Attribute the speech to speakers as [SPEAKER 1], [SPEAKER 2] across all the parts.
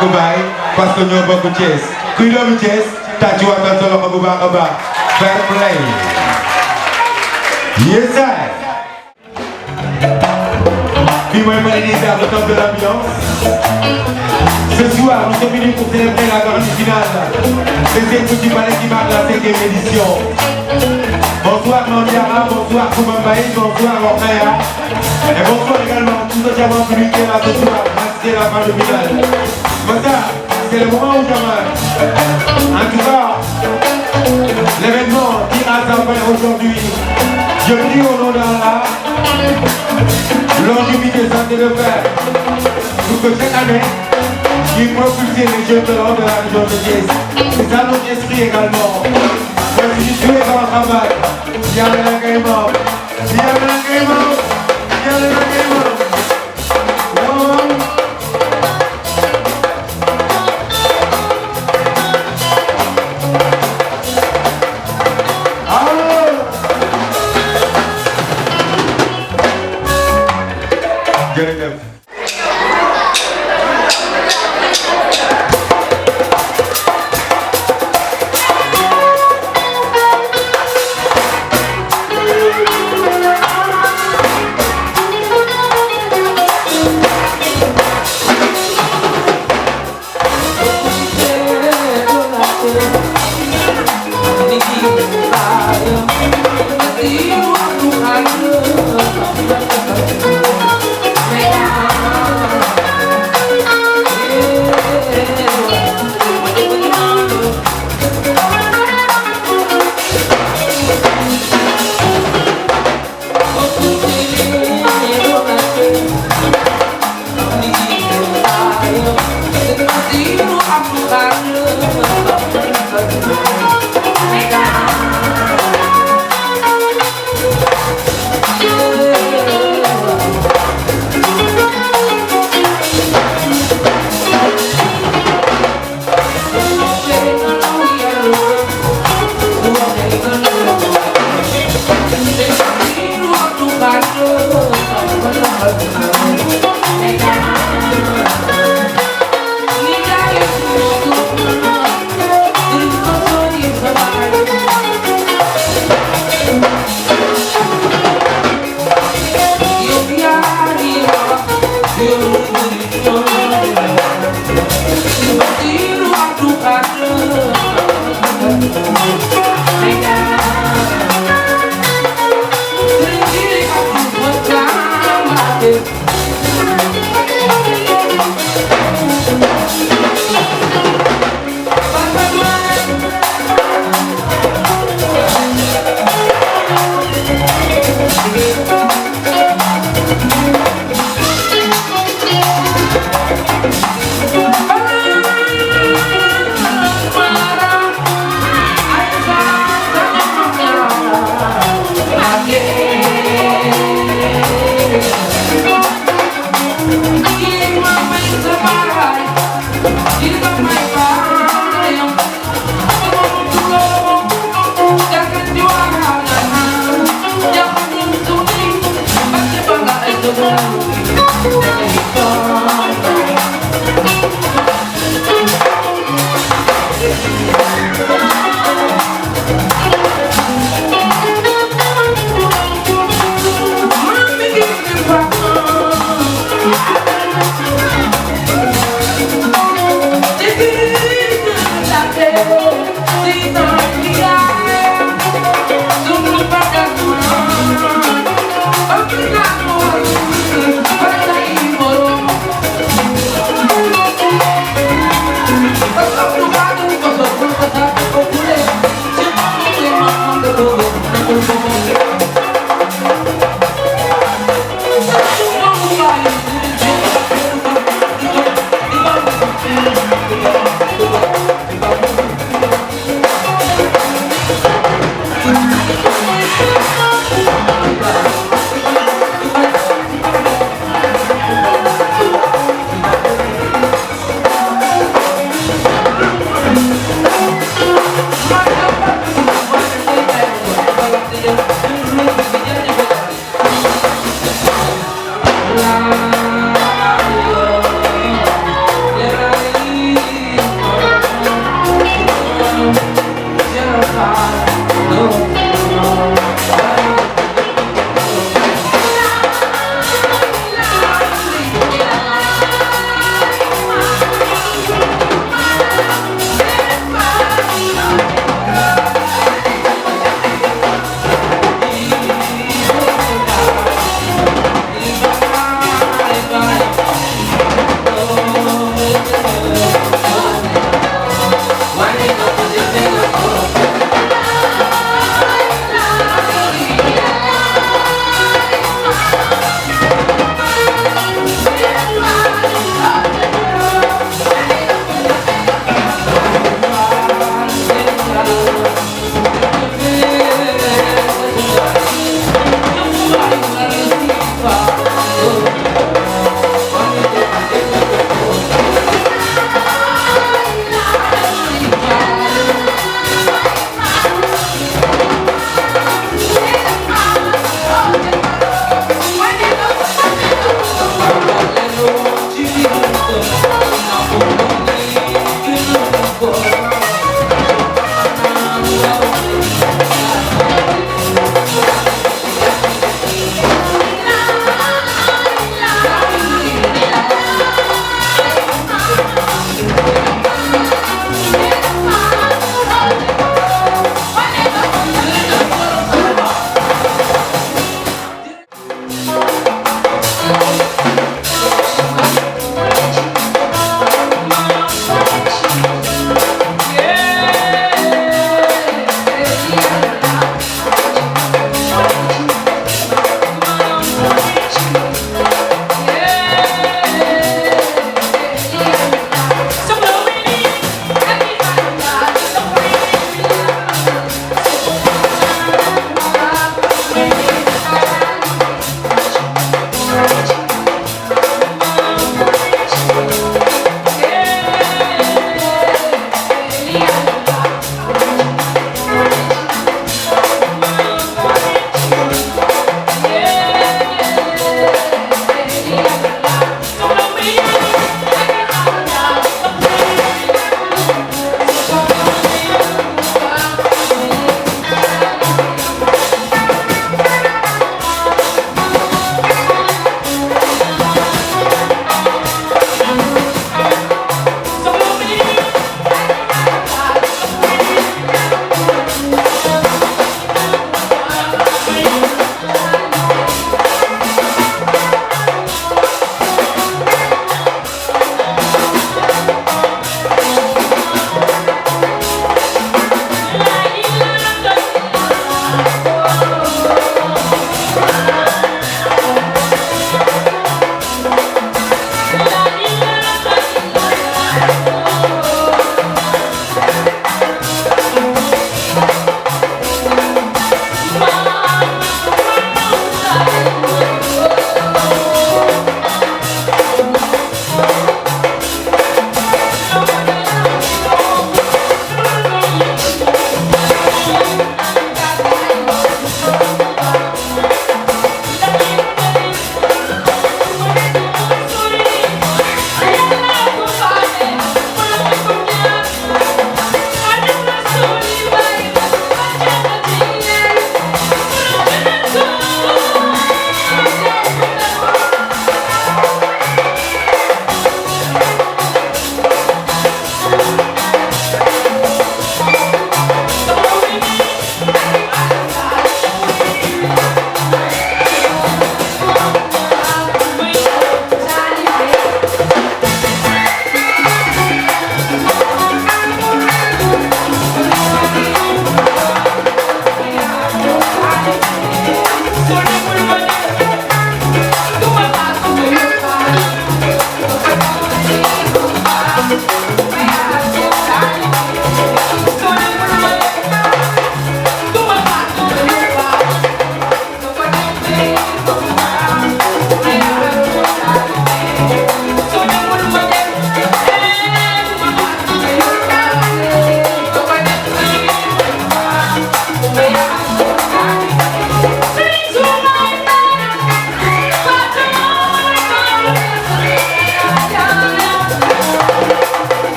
[SPEAKER 1] bokk baay parce que ñoo bokk Thiès kuy doomu Thiès tàccuwaatal sa loxo bu baax a baax fair play yes I fii mooy Marinisa le top de l'ambiance ce soir nous sommes venus pour célébrer la grande finale de cette petite ballet qui marque la 5e édition. Bonsoir Nandiara, bonsoir Koumambaï, bonsoir Ornaya et bonsoir également tous ceux qui ont voulu qui est là ce soir c'est la fin de finale. Massa, c'est le moment où j'aimerais. En tout cas, l'événement tira sa fin aujourd'hui. Je prie au nom d'Allah longévité et santé de fer pour que cette année qui propulse les jeunes talents de la région de Thiès. C'est ça notre esprit également. Merci de jouer dans le travail. Viens le l'agrément. Viens le l'agrément. Viens le l'agrément. Jërëjëf.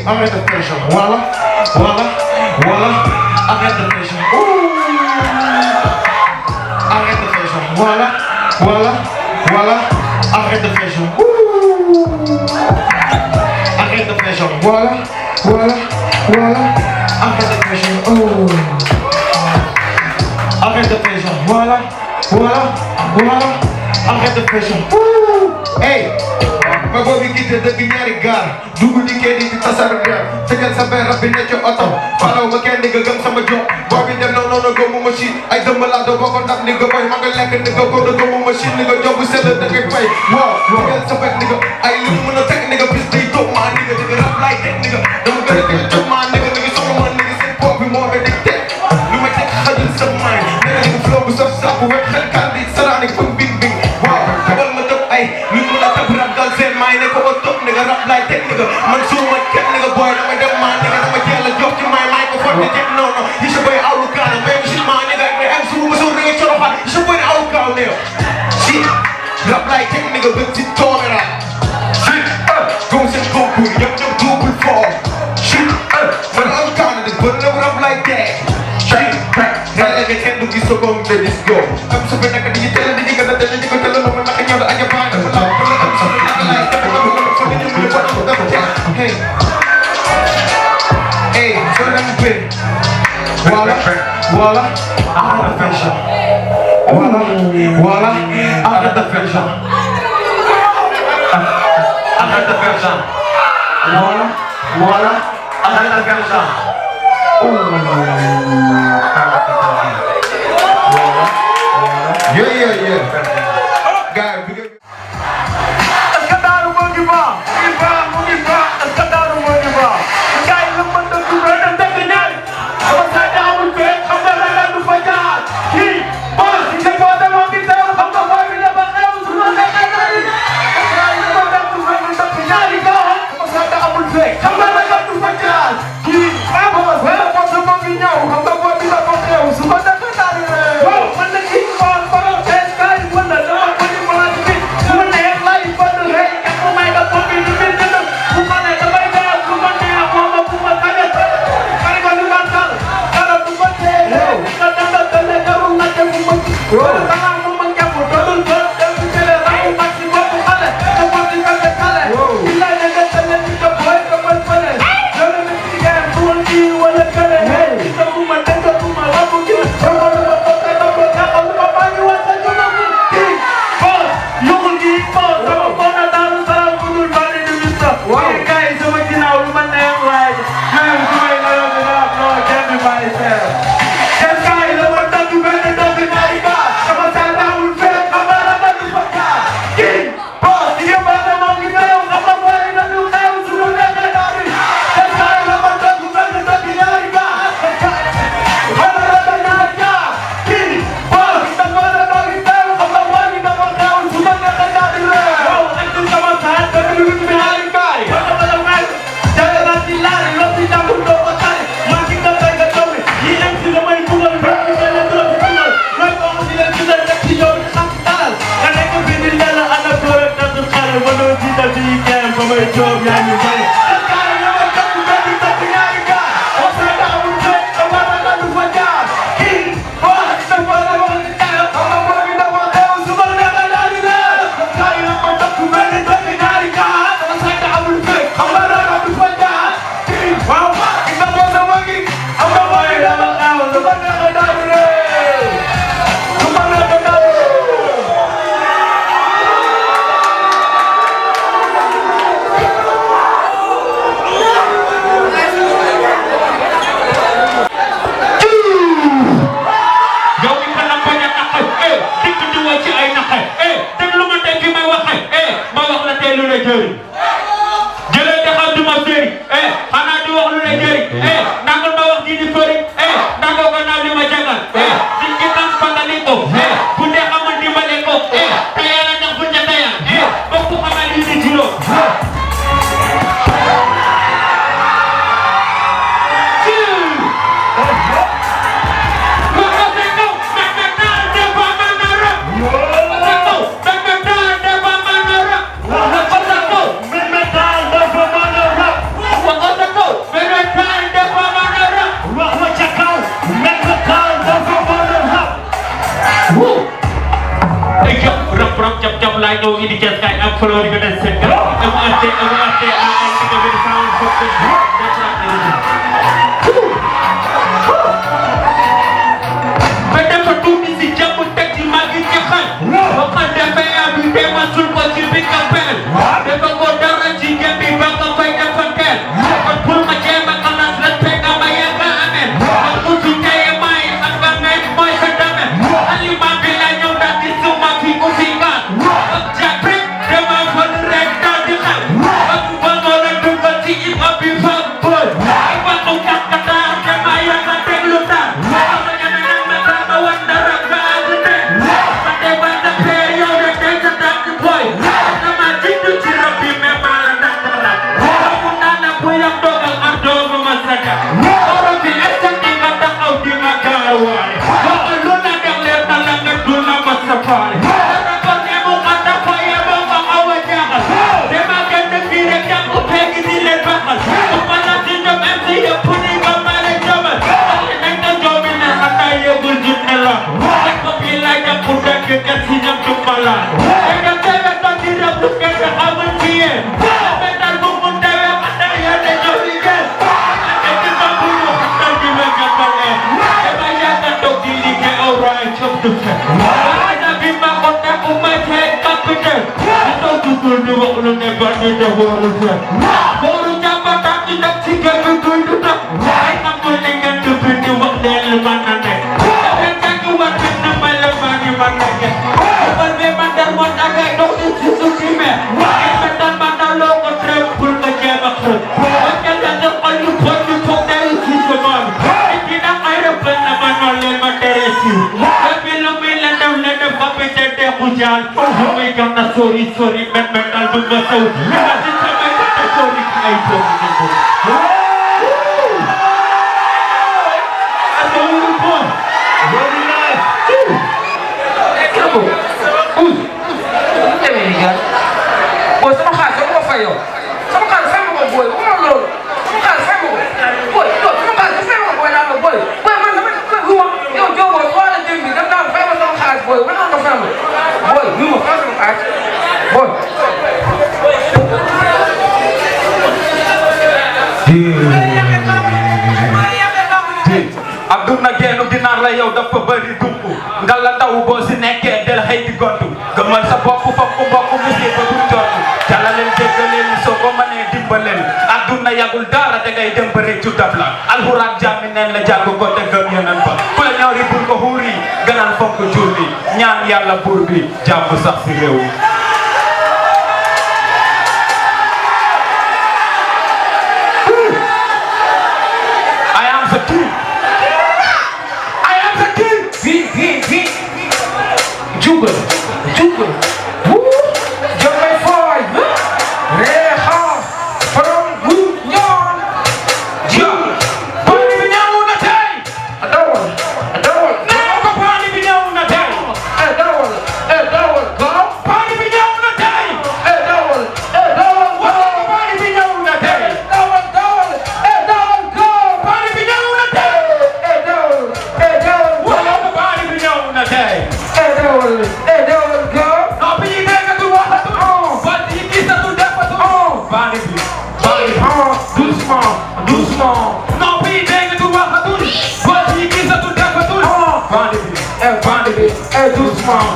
[SPEAKER 2] Arrête de pression. Voilà, voilà, voilà. Arrête de pression. Arrête de pression. Voilà, voilà, voilà. Arrête de pression. Arrête de pression. Voilà, voilà, voilà. Arrête de pression. Arrête de pression. Voilà, voilà, voilà. Arrête de pression. Hey! Ma boobi gite dëgg ñaari gaar dugg di kenn di tasar reer tegal sa benn rabbi ne ci oto falaw ma kenn nga gëm sama jox boobi dem na noonu gëmu machine ay dëmb laa doo bokk ndax ni nga boy ma nga lekk ni nga ko da gëmu machine ni nga jox bu sedd da ngay fay waaw tegal sa benn ni nga ay li mu mën a teg ni nga bis day toog maa ni nga dëgg rap laay teg ni nga dama gën a jox maa ni nga soxla ma ni nga seen bopp bi moo be dig teg the jet, no. It's your boy Alucard, man. Shit, man, nigga. I'm so rich, so hot. It's your boy Alucard, nigga. Shit, rap like tech, nigga, with the camera. Shit, goes and go, young, do before. Shit, but Alucard, but no rap like that. Shit, I can't do this so long, let this go. I'm so bad, I can't tell the nigga that the nigga tell him I'm not going to get back. Hey, hey, so let me pay. Voila, voila, I had a fashion. Voila, voila, I had the fashion. I had the fashion. Voila, voila, I had the fashion. Yeah. Guys, we get.
[SPEAKER 3] I'll be
[SPEAKER 1] to say. I be my on that on my head up in there. I don't do the work on the body the whole time. For the job that you don't see get me doing the job. I am willing to be the work there man and there. I can do what in the my money man again. But me man that one again don't is to see me. I that man that low on trip pull the jam up. What can that all you put you talk there is the man. Sorry, mental do the soul.
[SPEAKER 3] Aduna genu dinar la yow dafa bari dumpu nga la ndaw bo si nekkee del xëy di gontu gëmal sa bopp fokk mbokk musi ba du jottu jàllaleen jéggaleen soo ko mënee dimbaleen aduna yagul dara da ngay dem ba réccu dab la alxuraan jàmmi neen la jàng ko te gëm yeneen ba ku la ñoori bur ko xuuri gënal fonk jur bi ñaan yàlla buur bi jàmm sax si réew I am the king.
[SPEAKER 2] Jugal, woo, jump my five, reha, from good yarn, jump,
[SPEAKER 3] Pani bi ñëw na tey.
[SPEAKER 2] dawal,
[SPEAKER 3] Nee ko pani bi ñëw na tey.
[SPEAKER 2] dawal, go,
[SPEAKER 3] Pani bi ñëw na tey.
[SPEAKER 2] dawal,
[SPEAKER 3] Wala ko pani bi ñëw na tey.
[SPEAKER 2] dawal, go,
[SPEAKER 3] Pani bi ñëw na tey.
[SPEAKER 2] dawal,
[SPEAKER 3] Wala ko pani bi ñëw na tey.
[SPEAKER 2] dawal, go,
[SPEAKER 3] Noppi yi déggatul waxatul. Bët yi gisatul defatul. Pani bi.
[SPEAKER 2] doucement,
[SPEAKER 3] Noppi yi déggatul waxatul. Bët yi gisatul defatul. Pani bi.
[SPEAKER 2] doucement,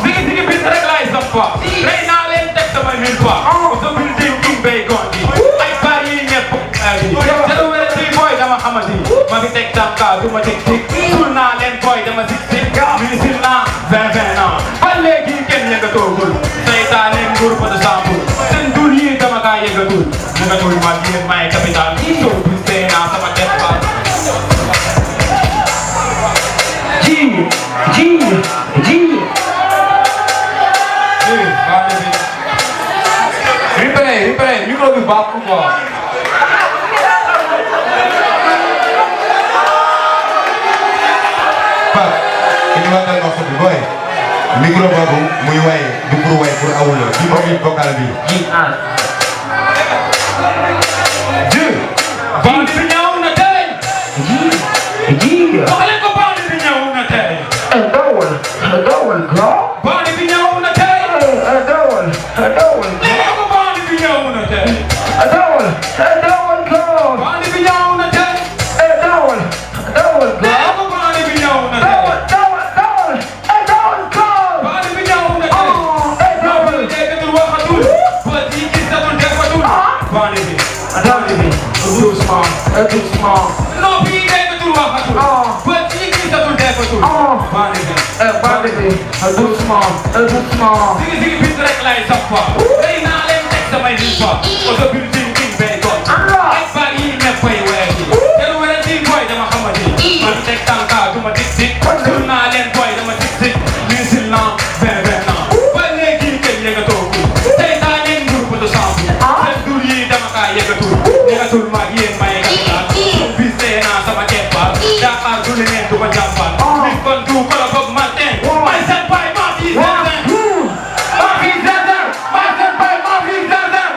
[SPEAKER 3] Digi bis rek laay sampa. Rey naa leen teg sama mille fois. Sa building king bay gondi. Ay paa yi ñëpp. Te lu wér ci boy dama xamati. Ma fi teg tànka du ma teg tik. Sul naa leen boy dama tik tik. Ministre naa 20 ans. Ba léegi kenn yëngatoogul. Seytaane nguur fa du sambul. Seen dul yi dama kaa yëngatul. Yëngatul ma yéen may capital. Soo bis tee naa sama def
[SPEAKER 1] Replay, micro bi baaxul quoi.
[SPEAKER 4] Pape ki ñu waxtaan morceau bi booy micro boobu muy way du pour way pour awul la bi moom it vocal bi.
[SPEAKER 3] Bandi bi ñëw na tey. Wax leen ko bandi bi ñëw na tey.
[SPEAKER 2] dawal, go,
[SPEAKER 3] Bandi bi ñëw na tey.
[SPEAKER 2] dawal,
[SPEAKER 3] Nee ko bandi bi ñëw na tey.
[SPEAKER 2] go,
[SPEAKER 3] Bandi bi ñëw na tey.
[SPEAKER 2] dawal, go.
[SPEAKER 3] Nee ko bandi bi ñëw na tey. Bandi bi ñëw na tey. Noppi yi déggatul waxatul. Bët yi gisatul defatul. Bandi bi.
[SPEAKER 2] Doucement.
[SPEAKER 3] Noppi yi déggatul waxatul. Bët yi gisatul defatul. Bandi bi.
[SPEAKER 2] Doucement.
[SPEAKER 3] Digi bis rek laay sampa. Rey naa leen teg samay mille fois. Oto building king bay gondi. Ay paa yi ñëppay weesu. Te lu wér ci boy dama xamati. Ma fi teg tànka du ma tik tik. Sul naa leen boy dama tik tik. Ministre naa 20 ans. Ba léegi kenn yëngatoogul. Seytaane nguur fa du sambul. Seen dul yi dama kaa yëngatul. Yëngatul ma yéen may capital. Bis tee naa sama keppaar. Dakar du leneen du ma jàmbaar. Nit kon du ko la boog matin. May seen baay maa fi zézin. Maa fi zézin. May seen baay maa fi zézin.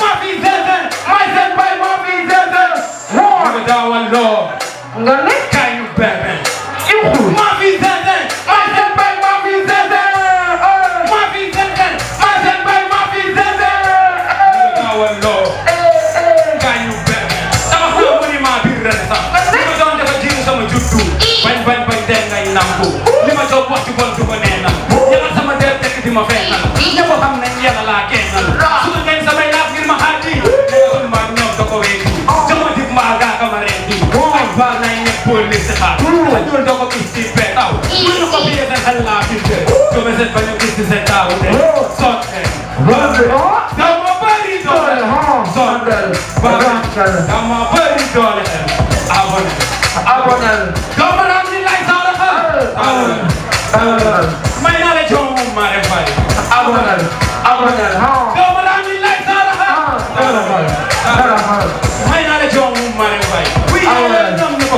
[SPEAKER 3] Maa fi zézin. May seen baay maa fi zézin. Dama daawal loo.
[SPEAKER 2] Nga ne?
[SPEAKER 3] Kaay ñu bébé.
[SPEAKER 2] Ihu.
[SPEAKER 3] Maa fi zézin. May seen baay maa fi zézin. Maa fi zézin. May seen baay maa fi zézin. Dama daawal loo. Kaay ñu bébé. Dama xam monument biir Renaissance. Li ma doon dafa jiitu sama juddu. Bañ dee ngay nangu li ma jox wax ci bon du ko neenal yàlla sama der tekk di ma feenal ñëpp xam nañ yàlla laa kennal su ngeen samay laaf ngir ma xaati neexul ma ñoom da ko weeti sama dib maa gaa ka ma reeti ak baa nay ñëpp pour li si xaar a jul da ko gis ci peetaw mënu ko biye sa xel laa finte jome set bañu gis ci seen taaw de sotte dama bëri doole sotte dama bëri doole abonné dama naan ni lay saala xal may naa la jox moom maa def fay abonné dama naan ni lay saala xal may naa la jox moom maa def fay oui ñoom ñu ko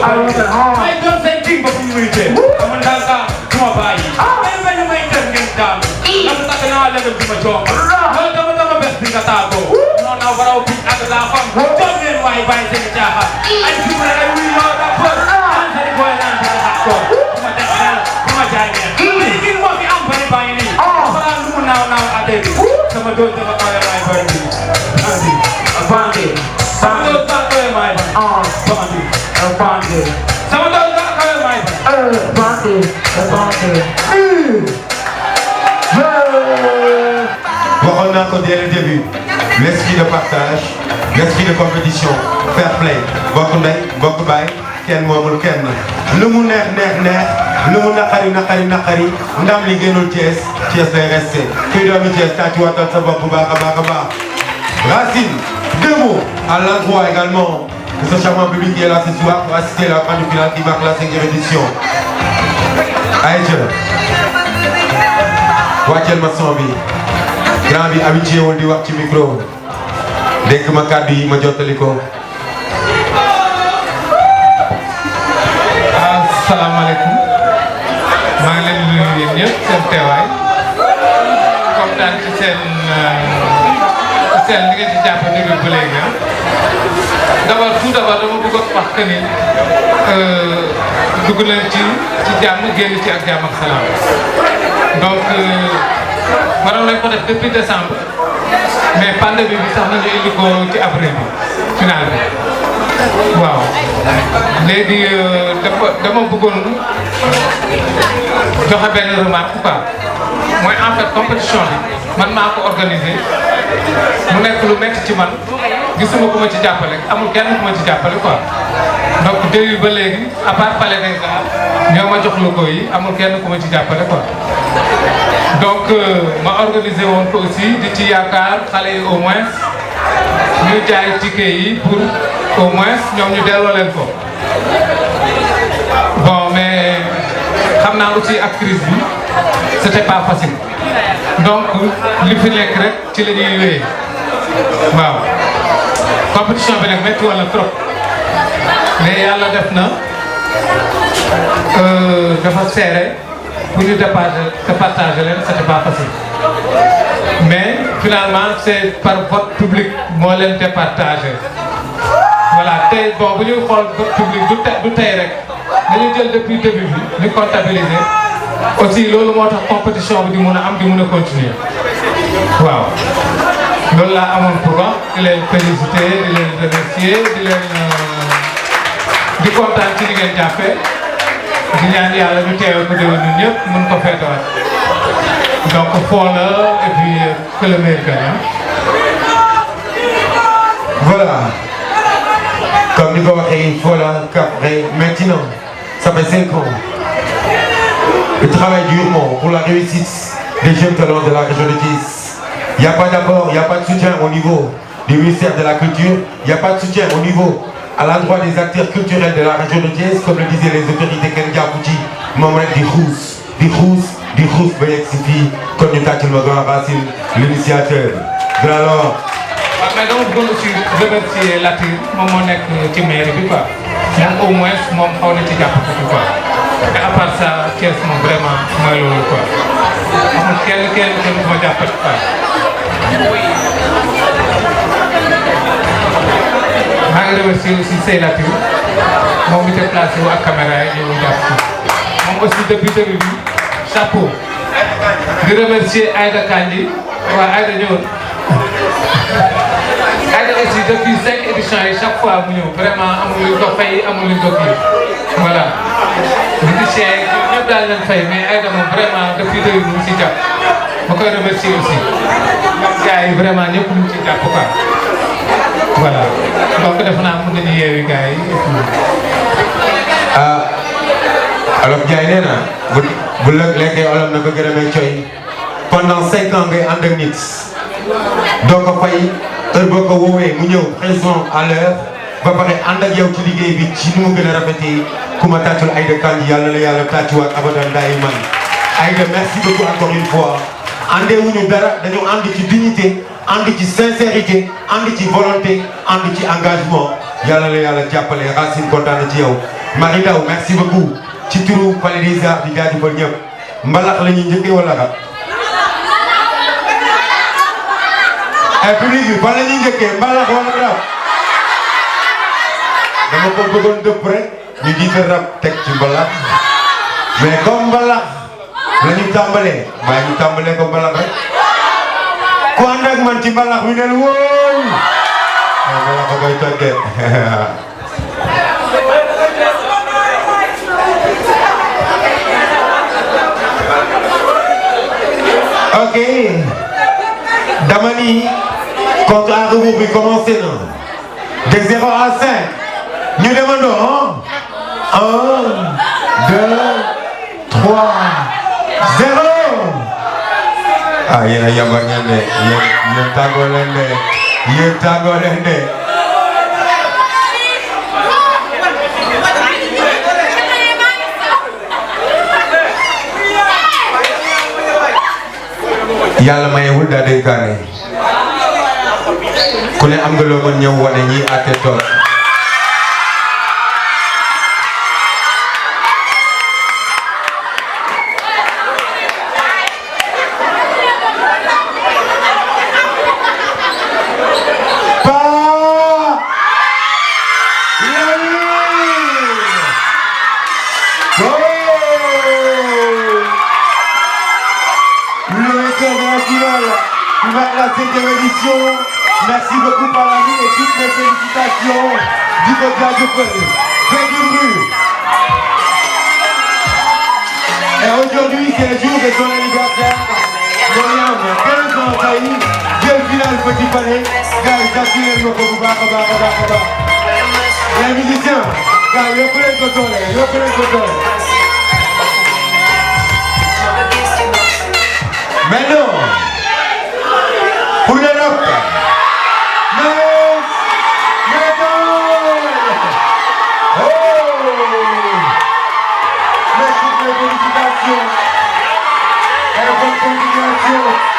[SPEAKER 3] may doon seen ting ba fu muy tee amoon daal ka du ma bàyyi may bañ a may def ngeen daal dafa takk naa la def di ma jox loolu dama bes di nga taagoo noonu naa waraw bi ak laa fam jox leen waay bàyyi seen caaxaan ay jumla ay wuy yoo da për an sari boy naan di nga ko ma def xel ma jaay ngeen lii moo fi am bari baa ngi nii faral lu mu naaw ate bi sama doon dafa kawe waay bari bi bandi sama doon dafa kawe waay bandi sama doon dafa kawe waay bandi
[SPEAKER 4] waxoon naa ko dès le début l'esprit de partage l'esprit de compétition fair play bokk ndey bokk baay kenn moomul kenn lu mu neex lu mu naqari ndam li génnul Thiès lay resté kuy doomi Thiès tàcc waatal sa bopp bu baax a baax Racine, deux mots à l'endroit également de ce charmant public qui est là ce soir pour assister à la grande finale qui marque la 5e édition. Aïcha wàcceel ma son bi grand bi habitué wul di wax ci micro dégg ma kàddu yi ma jottali ko.
[SPEAKER 5] asalaamaaleykum maa ngi leen di nuyu yéen ñëpp seen teewaay kontaan ci seen li ngeen ci jàpp déglu ba léegi tout d'abord dama bëggoon wax que ni dugg nañ ci jàmm génn ci ak jàmm ak salaam donc waroon nañ ko def depuis décembre mais pandémie bi sax nañu indi ko ci avril bi final bi waaw léegi dama bëggoon joxe benn remarque quoi mooy en fait compétition bi man maa ko organisé mu nekk lu métti ci man gisuma ku ma ci jàppale amul kenn ku ma ci jàppale quoi donc début ba léegi à part Palais des Arts ñoo ma jox logo yi amul kenn ku ma ci jàppale quoi donc ma organisé woon ko aussi di ci yaakaar xale yi au moins ñu jaay ticket yi pour au moins ñoom ñu delloo leen ko bon mais xam naa aussi ak crise bi c'était pas facile donc li fi nekk rek ci la ñuy wéyee waaw compétition bi nag métti woon na trop mais yàlla def na dafa serré pour ñu départager leen c'était pas facile mais finalement c'est par vote public moo leen départager voilà tey bon bu ñuy xool vote public du tey rek dañuy jël depuis début bi ñu comptabiliser aussi loolu moo tax compétition bi di mun a am di mun a continuer waaw loolu laa amoon pour wax di leen féliciter di leen remercier di leen di kontaan ci li ngeen jàppee di ñaan yàlla ñu teewee ko déwén ñun ñëpp mun ko feetewaat donc foo la et puis que le meilleur gagne.
[SPEAKER 4] Voilà. Comme nous l'avons dit, voilà, qu'après, maintenant, ça fait 5 ans. Je travaille durement pour la réussite des jeunes talents de la région de Thiès. Il n'y a pas d'accord, il n'y a pas de soutien au niveau du ministère de la Culture, il n'y a pas de soutien au niveau à l'endroit des acteurs culturels de la région de Thiès, comme le disaient les autorités Kenja Fouti, Mamadou di xuus ba yegg si fii kon ñu tàccul ma grand Racine l'initiateur. Alors.
[SPEAKER 5] waaw mais dama bëggoon aussi remercier Latir moom moo nekk ci mairie bi quoi moom au moins moom xaw na ci jàpp tuuti quoi mais à part ça Thiès moom vraiment mooy loolu quoi amul kenn ku ma jàppale quoi. maa ngi remercier aussi Sey Latir moom mi déplacé wu ak caméra yi ñëw jàpp ci moom aussi depuis début bi chapeau di remercier Aïda Kandji waaw Aïda ñëwoon. Aïda aussi depuis 5 éditions yi chaque fois mu ñëw vraiment amul luñ ko fay amul luñ ko kii voilà musiciens yi ñëpp daal leen fay mais Aïda moom vraiment depuis 2000 mu si jàpp ma koy remercier aussi ñoom gars yi vraiment ñëpp ñu ci jàpp quoi voilà donc def naa mën nañu yeewi gars yi.
[SPEAKER 4] alors Ndiaye nee na bu lekkee olof na ko gërëmee coy pendant 5 ans ngay ànd ak nit doo ko fay heure boo ko woowee mu ñëw présent à l'heure ba pare ànd ak yow ci liggéey bi ci nu mu gën a rafetee ku ma tàccul Aïda Kandji yàlla na yàlla tàccuwaat abadan daay man Aïda merci beaucoup encore une fois àndee wuñu dara dañu ànd ci dignité ànd ci sincérité ànd ci volonté ànd ci engagement yàlla na yàlla jàppale Racine kontaan na ci yow Marie Daw merci beaucoup ci turu Palais des Arts di jaajëfal ñëpp mbalax la ñuy njëkkee wala rap ay public bi fan la ñuy njëkkee mbalax wala rap dama ko bëggoon dëpp rek ñu jiital rap teg ci mbalax mais comme mbalax la ñu tàmbalee mbaa ñu tàmbalee ko mbalax rek ku ànd ak man ci mbalax mi neen wóoy mbalax ko koy toj de ok dama ni compte à rebours bi commencé na de 0 à 5 ñu demandoo 1 2 3 0 ah yéen a yambar ngeen de yéen tàggoo leen de yéen tàggoo leen de yàlla mayewul daa day gaane ku ne am nga loo mën ñëw wane ñi àtte tool Merci beaucoup par la vie et toutes mes félicitations du Côte Et aujourd'hui c'est le jour de son anniversaire. Mariam, 15 ans Taï, jël final Petit Palais. Gars yi jàppale leen ko bu baax a baax a baax a baax. Les musiciens, gars yi yokk leen ko doole, yokk leen ko doole. Maintenant, pour les rock. Félicitations et bonne continuation.